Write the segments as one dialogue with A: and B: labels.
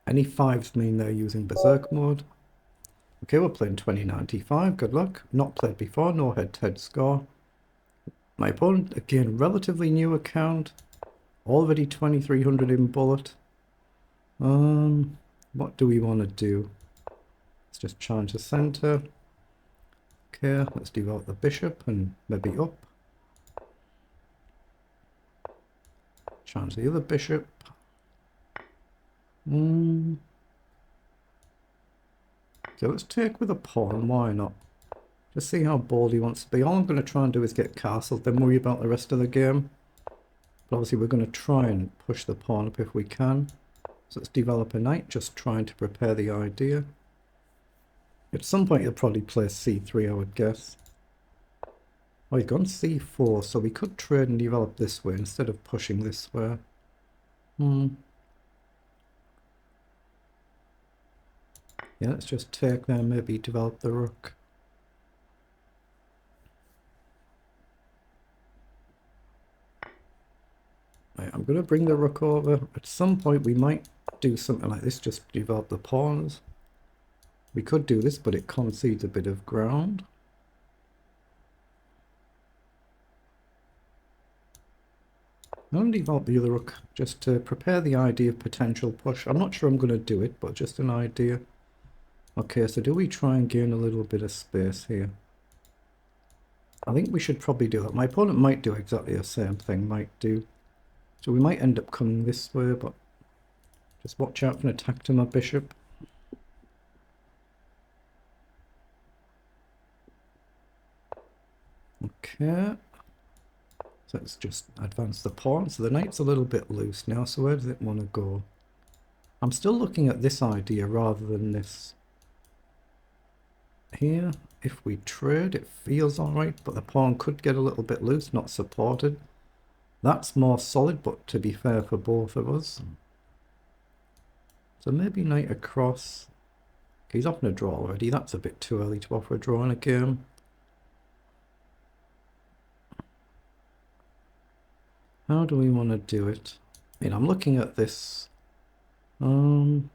A: Any fives mean they're using berserk mode. Okay, we're playing 2095. Good luck. Not played before. No head-to-head score. My opponent, again, relatively new account. Already 2300 in bullet. What do we want to do? Let's just challenge the center. Okay, let's develop the bishop and maybe up. Challenge the other bishop. Okay, let's take with a pawn. Why not? Just see how bold he wants to be. All I'm going to try and do is get castled, then worry about the rest of the game. But obviously we're going to try and push the pawn up if we can. So let's develop a knight, just trying to prepare the idea. At some point he'll probably play c3, I would guess. Oh, he's gone c4, so we could trade and develop this way instead of pushing this way. Yeah, let's just take there, maybe develop the rook. Right, I'm going to bring the rook over. At some point we might do something like this, just develop the pawns. We could do this, but it concedes a bit of ground. I'm going to develop the other rook just to prepare the idea of potential push. I'm not sure I'm going to do it, but just an idea. Okay, so do we try and gain a little bit of space here? I think we should probably do that. My opponent might do exactly the same thing, might do. So we might end up coming this way, but just watch out for an attack to my bishop. Okay. So let's just advance the pawn. So the knight's a little bit loose now, so where does it want to go? I'm still looking at this idea rather than this. Here, if we trade, it feels alright, but the pawn could get a little bit loose, not supported. That's more solid, but to be fair for both of us. So maybe knight across. He's offering a draw already. That's a bit too early to offer a draw in a game. How do we want to do it? I mean, I'm looking at this. Let's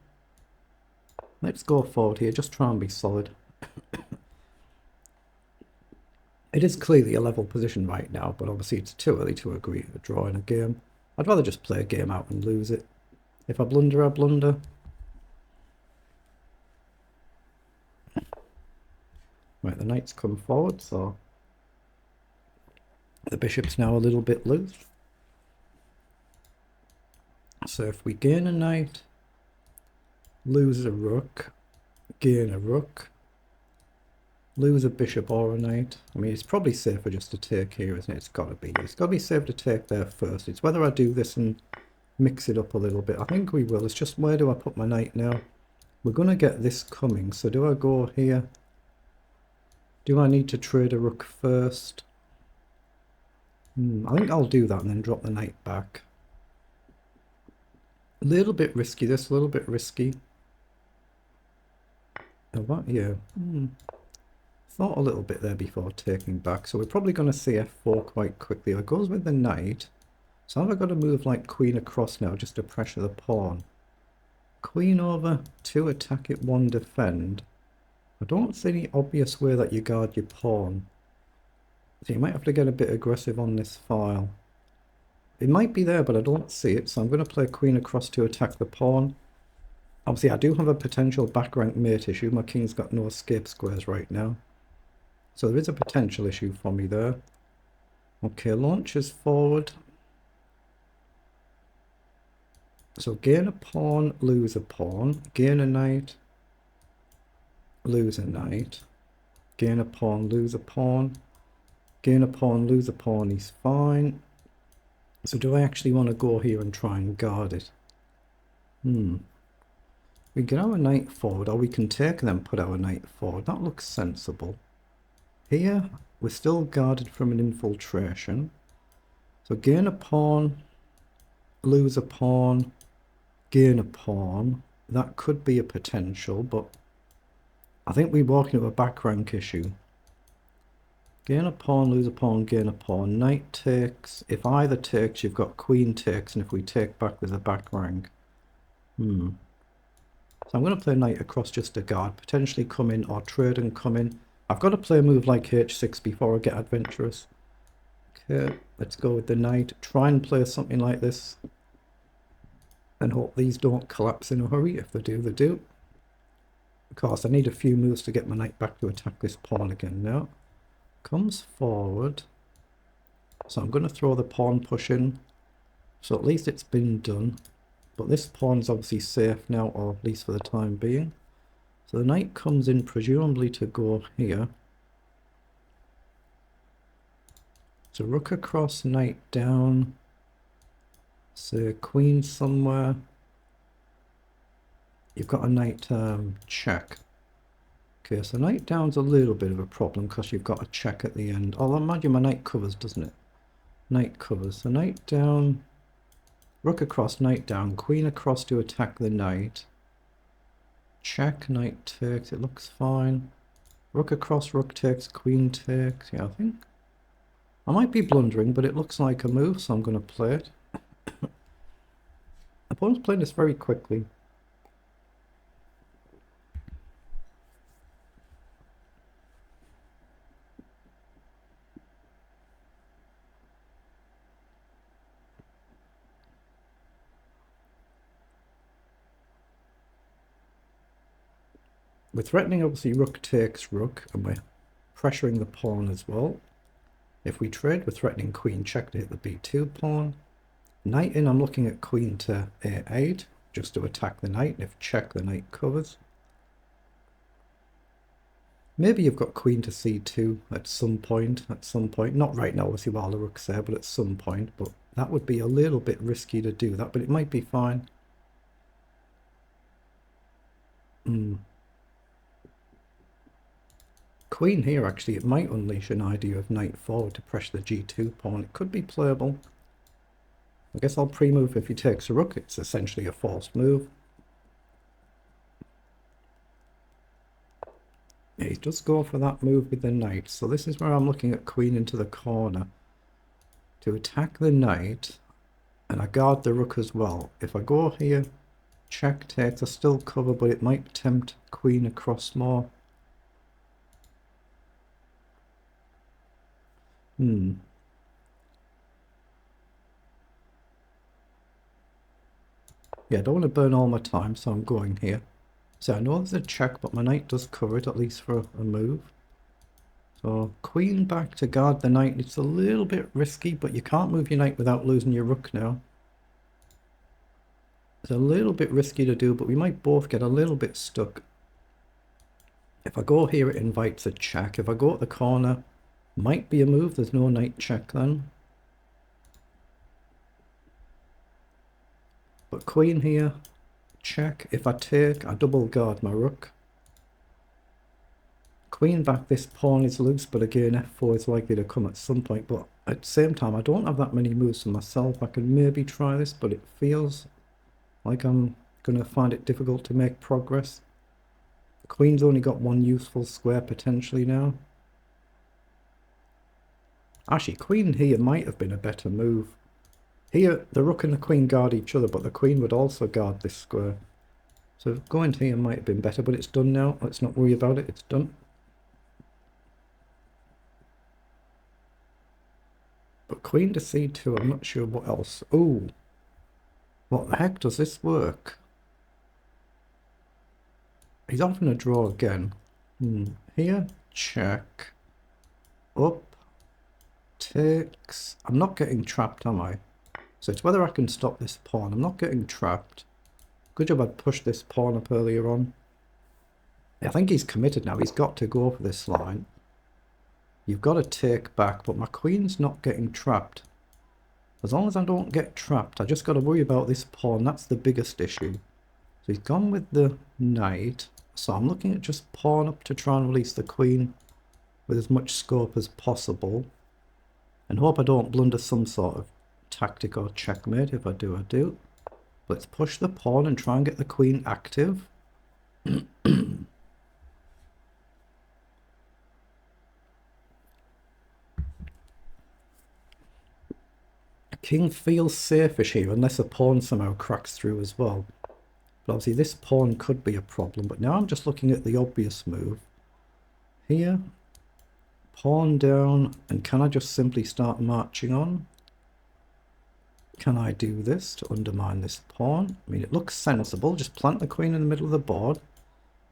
A: go forward here. Just try and be solid. It is clearly a level position right now, but obviously it's too early to agree to draw in a game. I'd rather just play a game out and lose it. If I blunder, I blunder. Right, the knight's come forward, so the bishop's now a little bit loose. So if we gain a knight, lose a rook, gain a rook, lose a bishop or a knight. I mean, it's probably safer just to take here, isn't it? It's got to be. It's got to be safe to take there first. It's whether I do this and mix it up a little bit. I think we will. It's just where do I put my knight now? We're going to get this coming. So do I go here? Do I need to trade a rook first? I think I'll do that and then drop the knight back. A little bit risky, this, a little bit risky. Oh, what? Yeah. Thought a little bit there before taking back. So we're probably going to see f4 quite quickly. It goes with the knight. So have I got to move like queen across now just to pressure the pawn? Queen over, 2 attack it, 1 defend. I don't see any obvious way that you guard your pawn. So you might have to get a bit aggressive on this file. It might be there, but I don't see it. So I'm going to play queen across to attack the pawn. Obviously, I do have a potential back rank mate issue. My king's got no escape squares right now. So there is a potential issue for me there. Okay, launches forward. So gain a pawn, lose a pawn. Gain a knight, lose a knight. Gain a pawn, lose a pawn. Gain a pawn, lose a pawn, he's fine. So do I actually want to go here and try and guard it? We get our knight forward, or we can take and then put our knight forward. That looks sensible. Here, we're still guarded from an infiltration. So gain a pawn, lose a pawn, gain a pawn. That could be a potential, but I think we walk into a back rank issue. Gain a pawn, lose a pawn, gain a pawn. Knight takes. If either takes, you've got queen takes, and if we take back, there's a back rank. So I'm going to play knight across just to guard, potentially come in or trade and come in. I've got to play a move like h6 before I get adventurous. Okay, let's go with the knight. Try and play something like this. And hope these don't collapse in a hurry. If they do, they do. Of course, I need a few moves to get my knight back to attack this pawn again now. Comes forward. So I'm going to throw the pawn push in. So at least it's been done. But this pawn's obviously safe now, or at least for the time being. So the knight comes in presumably to go here. So rook across, knight down. So queen somewhere. You've got a knight check. Okay, so knight down's a little bit of a problem because you've got a check at the end. Although mind you, my knight covers, doesn't it? Knight covers. So knight down, rook across, knight down, queen across to attack the knight. Check, knight takes, it looks fine. Rook across, rook takes, queen takes. Yeah, I think I might be blundering, but it looks like a move, so I'm going to play it. Opponent's playing this very quickly. We're threatening, obviously, rook takes rook, and we're pressuring the pawn as well. If we trade, we're threatening queen check to hit the b2 pawn. Knight in, I'm looking at queen to a8, just to attack the knight. If check, the knight covers. Maybe you've got queen to c2 at some point. Not right now, obviously, while the rook's there, but at some point. But that would be a little bit risky to do that, but it might be fine. Queen here, actually, it might unleash an idea of knight forward to pressure the g2 pawn. It could be playable. I guess I'll pre-move if he takes a rook. It's essentially a forced move. Yeah, he does go for that move with the knight. So this is where I'm looking at queen into the corner to attack the knight, and I guard the rook as well. If I go here, check takes, I still cover, but it might tempt queen across more. Yeah, I don't want to burn all my time, so I'm going here. So I know there's a check, but my knight does cover it, at least for a move. So queen back to guard the knight. It's a little bit risky, but you can't move your knight without losing your rook now. It's a little bit risky to do, but we might both get a little bit stuck. If I go here, it invites a check. If I go at the corner, might be a move. There's no knight check then. But queen here, check. If I take, I double guard my rook. Queen back, this pawn is loose, but again, f4 is likely to come at some point. But at the same time, I don't have that many moves for myself. I could maybe try this, but it feels like I'm going to find it difficult to make progress. The queen's only got one useful square potentially now. Actually, queen here might have been a better move. Here, the rook and the queen guard each other, but the queen would also guard this square. So going here might have been better, but it's done now. Let's not worry about it. It's done. But queen to c2, I'm not sure what else. Oh, what the heck does this work? He's often a draw again. Here, check. Up. Takes. I'm not getting trapped, am I? So it's whether I can stop this pawn. I'm not getting trapped. Good job I pushed this pawn up earlier on. I think he's committed now. He's got to go for this line. You've got to take back, but my queen's not getting trapped. As long as I don't get trapped, I just got to worry about this pawn. That's the biggest issue. So he's gone with the knight. So I'm looking at just pawn up to try and release the queen with as much scope as possible. And hope I don't blunder some sort of tactic or checkmate. If I do, I do. Let's push the pawn and try and get the queen active. King feels safe-ish here, unless a pawn somehow cracks through as well. But obviously this pawn could be a problem. But now I'm just looking at the obvious move. Here, pawn down, and can I just simply start marching on? Can I do this to undermine this pawn? I mean, it looks sensible. Just plant the queen in the middle of the board.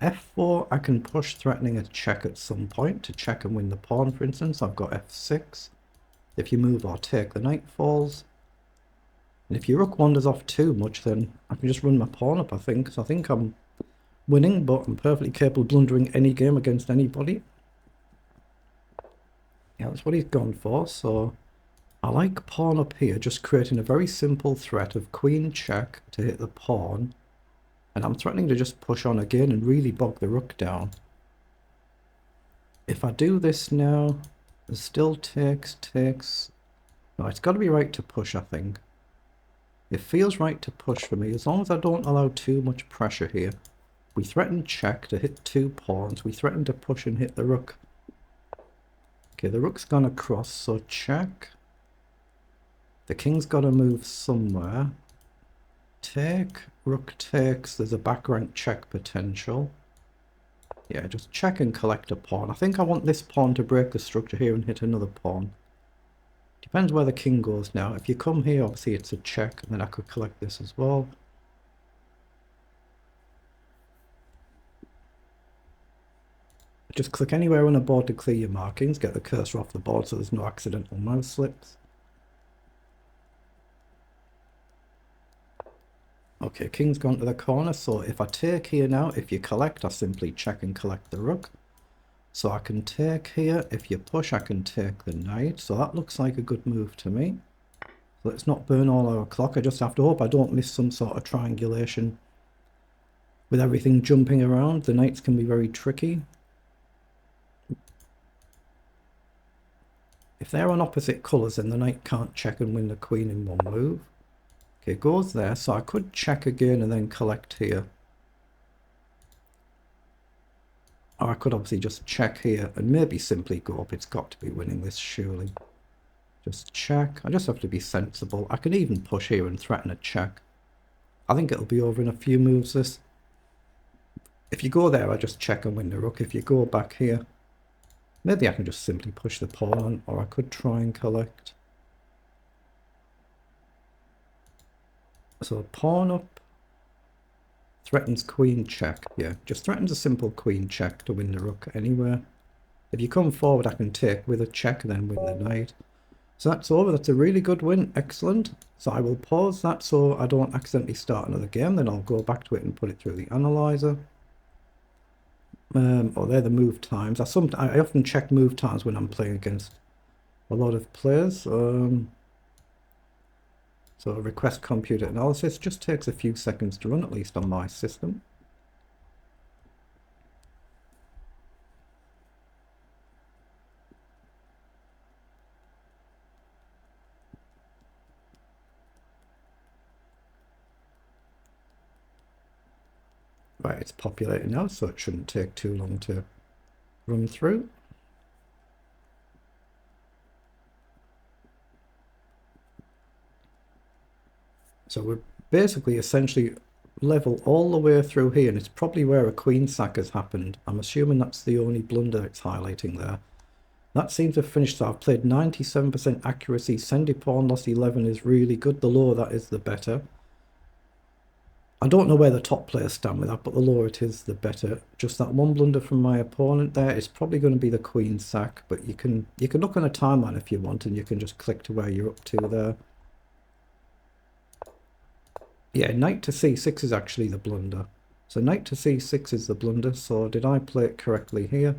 A: F4, I can push threatening a check at some point to check and win the pawn, for instance. I've got F6. If you move or take, the knight falls. And if your rook wanders off too much, then I can just run my pawn up, I think. So I think I'm winning, but I'm perfectly capable of blundering any game against anybody. Yeah, that's what he's gone for. So I like pawn up here, just creating a very simple threat of queen check to hit the pawn. And I'm threatening to just push on again and really bog the rook down. If I do this now, it still takes. No, it's got to be right to push, I think. It feels right to push for me, as long as I don't allow too much pressure here. We threaten check to hit 2 pawns. We threaten to push and hit the rook. Okay, the rook's gone across, so check. The king's got to move somewhere. Take, rook takes, there's a back rank check potential. Yeah, just check and collect a pawn. I think I want this pawn to break the structure here and hit another pawn. Depends where the king goes now. If you come here, obviously it's a check, and then I could collect this as well. Just click anywhere on the board to clear your markings, get the cursor off the board so there's no accidental mouse slips. Okay, king's gone to the corner, so if I take here now, if you collect, I simply check and collect the rook. So I can take here, if you push I can take the knight, so that looks like a good move to me. So let's not burn all our clock, I just have to hope I don't miss some sort of triangulation. With everything jumping around, the knights can be very tricky. If they're on opposite colours, then the knight can't check and win the queen in one move. Okay, goes there, so I could check again and then collect here. Or I could obviously just check here and maybe simply go up. It's got to be winning this, surely. Just check. I just have to be sensible. I can even push here and threaten a check. I think it'll be over in a few moves, this. If you go there, I just check and win the rook. If you go back here, maybe I can just simply push the pawn on, or I could try and collect. So pawn up threatens queen check. Yeah, just threatens a simple queen check to win the rook anywhere. If you come forward, I can take with a check and then win the knight. So that's over. That's a really good win. Excellent. So I will pause that so I don't accidentally start another game. Then I'll go back to it and put it through the analyzer. Oh, they're the move times. I often check move times when I'm playing against a lot of players. So request computer analysis just takes a few seconds to run, at least on my system. Right, it's populating now, so it shouldn't take too long to run through. So we're basically essentially level all the way through here, and it's probably where a queen sack has happened. I'm assuming that's the only blunder it's highlighting there. That seems to have finished, so I've played 97% accuracy. Send a pawn, loss 11 is really good. The lower that is, the better. I don't know where the top players stand with that, but the lower it is, the better. Just that one blunder from my opponent there is probably going to be the queen sack, but you can look on a timeline if you want, and you can just click to where you're up to there. Yeah, knight to c6 is actually the blunder. So knight to c6 is the blunder, so did I play it correctly here?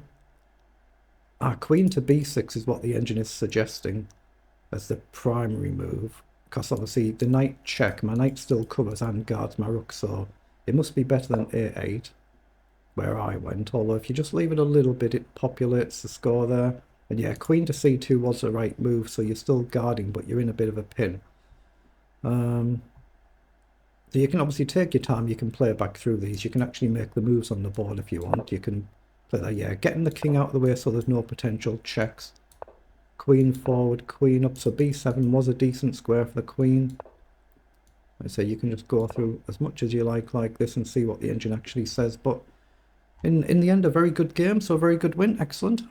A: Queen to b6 is what the engine is suggesting as the primary move. Because obviously the knight check, my knight still covers and guards my rook, so it must be better than a8, where I went. Although if you just leave it a little bit, it populates the score there. And yeah, queen to c2 was the right move, so you're still guarding, but you're in a bit of a pin. So you can obviously take your time, you can play back through these. You can actually make the moves on the board if you want. You can play that, yeah, getting the king out of the way so there's no potential checks. Queen forward, queen up, so b7 was a decent square for the queen. I say you can just go through as much as you like this and see what the engine actually says. But in the end, a very good game, so a very good win. Excellent.